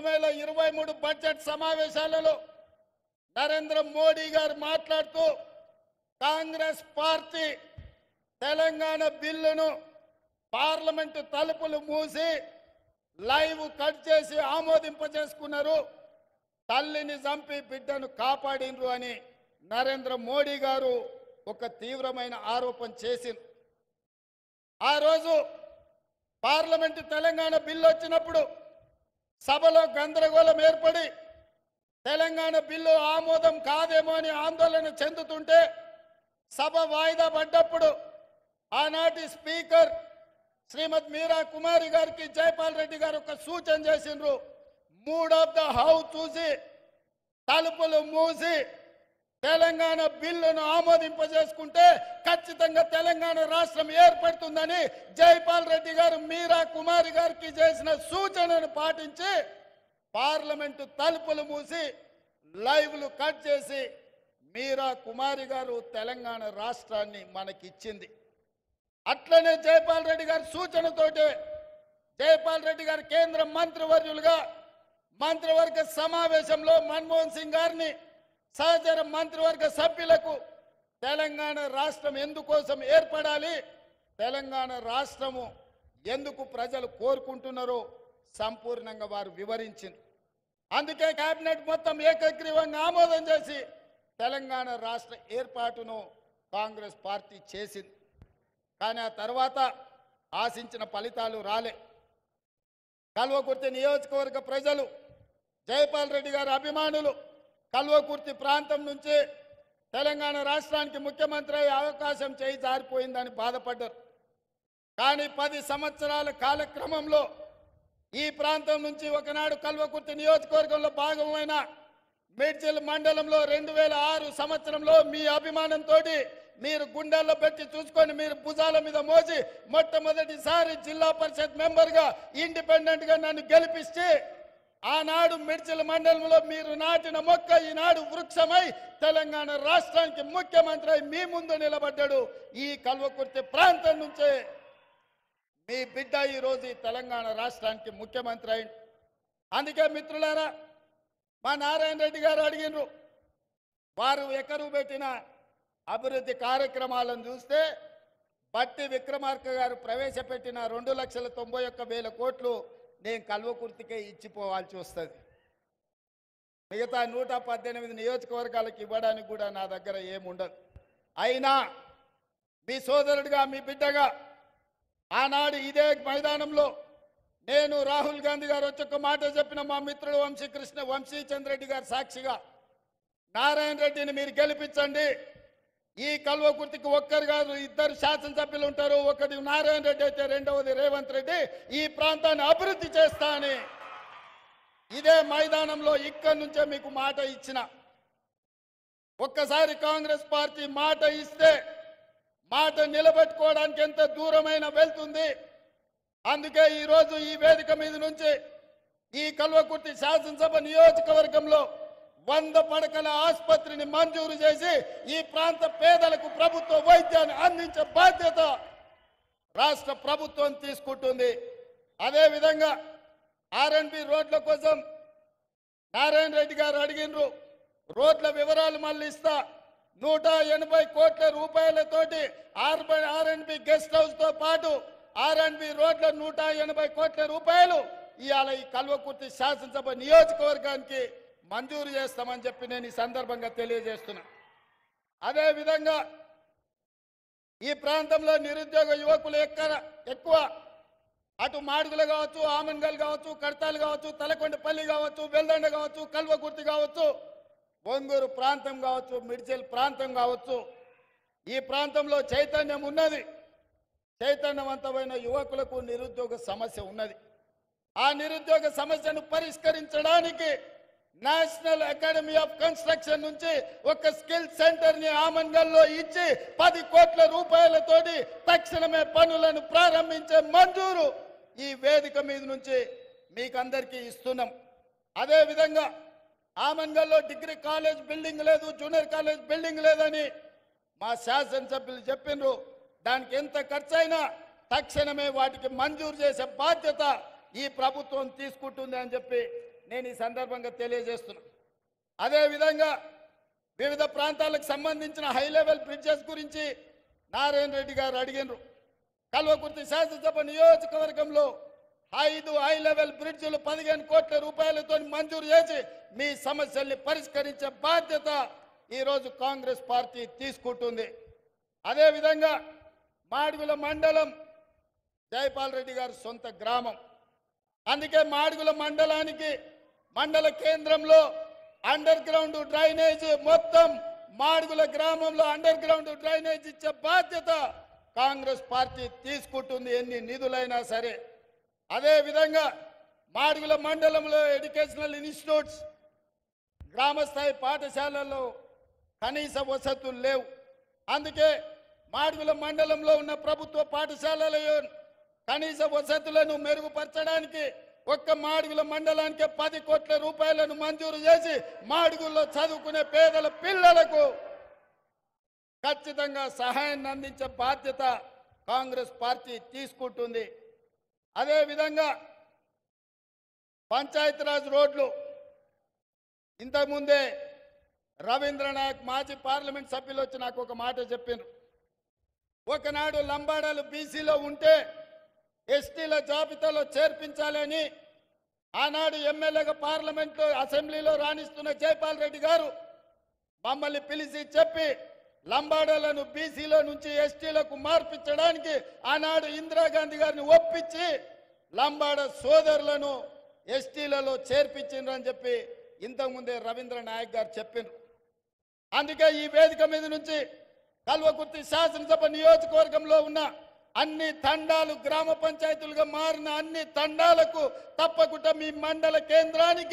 2023 budget సమావేశాలలో నరేంద్ర మోడీ గారు మాట్లాడుతూ కాంగ్రెస్ పార్టీ తెలంగాణ బిల్లును పార్లమెంటు తలుపులు మూసి లైవ్ కట్ చేసి ఆమోదింపజేసుకున్నారు. తల్లిని చంపి బిడ్డను కాపాడినరు అని నరేంద్ర మోడీ గారు ఒక తీవ్రమైన ఆరోపణ చేసింది. ఆ రోజు పార్లమెంటు తెలంగాణ బిల్లు వచ్చినప్పుడు సభలో గందరగోళం ఏర్పడి తెలంగాణ బిల్లు ఆమోదం కాదేమో అని ఆందోళన చెందుతుంటే సభ వాయిదా పడ్డప్పుడు ఆనాటి స్పీకర్ శ్రీమతి మీరా కుమారి గారికి జైపాల్ రెడ్డి గారు ఒక సూచన చేసిండ్రు. మూడ్ ఆఫ్ ద హౌస్ చూసి తలుపులు మూసి తెలంగాణ బిల్లును ఆమోదింపజేసుకుంటే ఖచ్చితంగా తెలంగాణ రాష్ట్రం ఏర్పడుతుందని జైపాల్ రెడ్డి గారు మీరా కుమారి గారికి చేసిన సూచనను పాటించి పార్లమెంటు తలుపులు మూసి లైవ్లు కట్ చేసి మీరా కుమారి గారు తెలంగాణ రాష్ట్రాన్ని మనకిచ్చింది. అట్లనే జైపాల్ రెడ్డి గారి సూచనతోటే జైపాల్ రెడ్డి గారు కేంద్ర మంత్రివర్యులుగా మంత్రివర్గ సమావేశంలో మన్మోహన్ సింగ్ గారిని సహచర మంత్రివర్గ సభ్యులకు తెలంగాణ రాష్ట్రం ఎందుకోసం ఏర్పడాలి, తెలంగాణ రాష్ట్రము ఎందుకు ప్రజలు కోరుకుంటున్నారో సంపూర్ణంగా వారు వివరించింది. అందుకే కేబినెట్ మొత్తం ఏకగ్రీవంగా ఆమోదం చేసి తెలంగాణ రాష్ట్ర ఏర్పాటును కాంగ్రెస్ పార్టీ చేసింది. కానీ ఆ తర్వాత ఆశించిన ఫలితాలు రాలే. కల్వకుర్తి నియోజకవర్గ ప్రజలు జైపాల్ రెడ్డి గారి అభిమానులు కల్వకుర్తి ప్రాంతం నుంచి తెలంగాణ రాష్ట్రానికి ముఖ్యమంత్రి అయ్యే అవకాశం చేయి జారిపోయిందని బాధపడ్డారు. కానీ 10 సంవత్సరాల కాలక్రమంలో ఈ ప్రాంతం నుంచి ఒకనాడు కల్వకుర్తి నియోజకవర్గంలో భాగమైన మేడ్చల్ మండలంలో 2006 సంవత్సరంలో మీ అభిమానంతో మీరు గుండెల్లో పెట్టి చూసుకొని మీరు భుజాల మీద మోసి మొట్టమొదటిసారి జిల్లా పరిషత్ మెంబర్గా ఇండిపెండెంట్గా నన్ను గెలిపిస్తే ఆనాడు మేడ్చల్ మండలంలో మీరు నాటిన మొక్క ఈనాడు వృక్షమై తెలంగాణ రాష్ట్రానికి ముఖ్యమంత్రి అయి మీ ముందు నిలబడ్డాడు. ఈ కల్వకుర్తి ప్రాంతం నుంచే మీ బిడ్డ ఈరోజు ఈ తెలంగాణ రాష్ట్రానికి ముఖ్యమంత్రి అయింది. అందుకే మిత్రులారా మా నారాయణ రెడ్డి గారు అడిగినారు, వారు ఎకరు పెట్టిన అభివృద్ధి కార్యక్రమాలను చూస్తే బట్టి విక్రమార్క గారు ప్రవేశపెట్టిన 2,91,000 కోట్లు నేను కల్వకుర్తికే ఇచ్చిపోవాల్సి వస్తుంది. మిగతా 118 నియోజకవర్గాలకు ఇవ్వడానికి కూడా నా దగ్గర ఏముండదు. అయినా మీ సోదరుడిగా మీ బిడ్డగా ఆనాడు ఇదే మైదానంలో నేను రాహుల్ గాంధీ గారు వచ్చి ఒక మాట చెప్పిన మా మిత్రుడు వంశీచంద్రెడ్డి గారు సాక్షిగా నారాయణ రెడ్డిని మీరు గెలిపించండి. ఈ కల్వకుర్తికి ఒక్కరు కాదు 2 శాసనసభ్యులు ఉంటారు. ఒకటి నారాయణ రెడ్డి అయితే రెండవది రేవంత్ రెడ్డి. ఈ ప్రాంతాన్ని అభివృద్ధి చేస్తా అని ఇదే మైదానంలో ఇక్కడి నుంచే మీకు మాట ఇచ్చిన. ఒక్కసారి కాంగ్రెస్ పార్టీ మాట ఇస్తే మాట నిలబెట్టుకోవడానికి ఎంత దూరమైనా వెళ్తుంది. అందుకే ఈరోజు ఈ వేదిక మీద నుంచి ఈ కల్వకుర్తి శాసనసభ నియోజకవర్గంలో 100 పడకల ఆసుపత్రిని మంజూరు చేసి ఈ ప్రాంత పేదలకు ప్రభుత్వ వైద్యాన్ని అందించే బాధ్యత రాష్ట్ర ప్రభుత్వం తీసుకుంటుంది. అదేవిధంగా R&B రోడ్ల కోసం నారాయణ రెడ్డి గారు అడిగినరు. రోడ్ల వివరాలు మళ్ళీ ఇస్తా. 180 కోట్ల రూపాయలతోటి R&B గెస్ట్ హౌస్ తో పాటు R&B రోడ్ల 180 కోట్ల రూపాయలు ఇవాళ ఈ కల్వకుర్తి శాసనసభ నియోజకవర్గానికి మంజూరు చేస్తామని చెప్పి నేను ఈ సందర్భంగా తెలియజేస్తున్నా. అదేవిధంగా ఈ ప్రాంతంలో నిరుద్యోగ యువకులు ఎక్కువ అటు మాడుగులు కావచ్చు, ఆమన్గల్ కావచ్చు, కడతాలు కావచ్చు, తలకొండపల్లి కావచ్చు, వెల్దండ కావచ్చు, కల్వకుర్తి కావచ్చు, బొంగూరు ప్రాంతం కావచ్చు, మిడ్చల్ ప్రాంతం కావచ్చు, ఈ ప్రాంతంలో చైతన్యం ఉన్నది. చైతన్యవంతమైన యువకులకు నిరుద్యోగ సమస్య ఉన్నది. ఆ నిరుద్యోగ సమస్యను పరిష్కరించడానికి నేషనల్ అకాడమీ ఆఫ్ కన్స్ట్రక్షన్ నుంచి ఒక స్కిల్ సెంటర్ ని ఆమన్గల్లో ఇచ్చి 10 కోట్ల రూపాయలతోటి తక్షణమే పనులను ప్రారంభించే మంజూరు ఈ వేదిక మీద నుంచి మీకు అందరికీ ఇస్తున్నాం. అదేవిధంగా ఆమన్గల్లో డిగ్రీ కాలేజ్ బిల్డింగ్ లేదు, జూనియర్ కాలేజ్ బిల్డింగ్ లేదని మా శాసనసభ్యులు చెప్పినారు. దానికి ఎంత ఖర్చైనా తక్షణమే వాటికి మంజూరు చేసే బాధ్యత ఈ ప్రభుత్వం తీసుకుంటుంది అని చెప్పి నేను ఈ సందర్భంగా తెలియజేస్తున్నా. అదేవిధంగా వివిధ ప్రాంతాలకు సంబంధించిన హై లెవెల్ బ్రిడ్జెస్ గురించి నారాయణ రెడ్డి గారు అడిగినారు. కల్వకుర్తి శాసనసభ నియోజకవర్గంలో 5 హై లెవెల్ బ్రిడ్జిలు 15 కోట్ల రూపాయలతో మంజూరు చేసి మీ సమస్యల్ని పరిష్కరించే బాధ్యత ఈరోజు కాంగ్రెస్ పార్టీ తీసుకుంటుంది. అదేవిధంగా మాడుగుల మండలం జైపాల్ రెడ్డి గారి సొంత గ్రామం. అందుకే మాడుగుల మండలానికి మండల కేంద్రంలో అండర్ గ్రౌండ్ డ్రైనేజ్ మొత్తం మాడుగుల గ్రామంలో అండర్ గ్రౌండ్ డ్రైనేజ్ ఇచ్చే బాధ్యత కాంగ్రెస్ పార్టీ తీసుకుంటుంది, ఎన్ని నిధులైనా సరే. అదేవిధంగా మాడుగుల మండలంలో ఎడ్యుకేషనల్ ఇన్స్టిట్యూట్స్ గ్రామస్థాయి పాఠశాలల్లో కనీస వసతులు లేవు. అందుకే మాడుగుల మండలంలో ఉన్న ప్రభుత్వ పాఠశాలలో కనీస వసతులను మెరుగుపరచడానికి ఒక్క మాడుగుల మండలానికి 10 కోట్ల రూపాయలను మంజూరు చేసి మాడుగుల్లో చదువుకునే పేదల పిల్లలకు ఖచ్చితంగా సహాయాన్ని అందించే బాధ్యత కాంగ్రెస్ పార్టీ తీసుకుంటుంది. అదేవిధంగా పంచాయతీరాజ్ రోడ్లు ఇంతకుముందే రవీంద్ర నాయక్ మాజీ పార్లమెంట్ సభ్యులు వచ్చి నాకు ఒక మాట చెప్పారు. ఒకనాడు లంబాడాలు బీసీలో ఉంటే ఎస్టీల జాబితాలో చేర్పించాలని ఆనాడు ఎమ్మెల్యేగా పార్లమెంట్లో అసెంబ్లీలో రాణిస్తున్న జైపాల్ రెడ్డి గారు మమ్మల్ని పిలిచి చెప్పి లంబాడాలను బీసీలో నుంచి ఎస్టీలకు మార్పించడానికి ఆనాడు ఇందిరాగాంధీ గారిని ఒప్పించి లంబాడ సోదరులను ఎస్టీలలో చేర్పించిండ్రని చెప్పి ఇంతకుముందే రవీంద్ర నాయక్ గారు చెప్పినారు. అందుకే ఈ వేదిక మీద నుంచి కల్వకుర్తి శాసనసభ నియోజకవర్గంలో ఉన్న అన్ని తండాలు గ్రామ పంచాయతీలుగా మారిన అన్ని తండాలకు తప్పకుండా మీ మండల కేంద్రానికి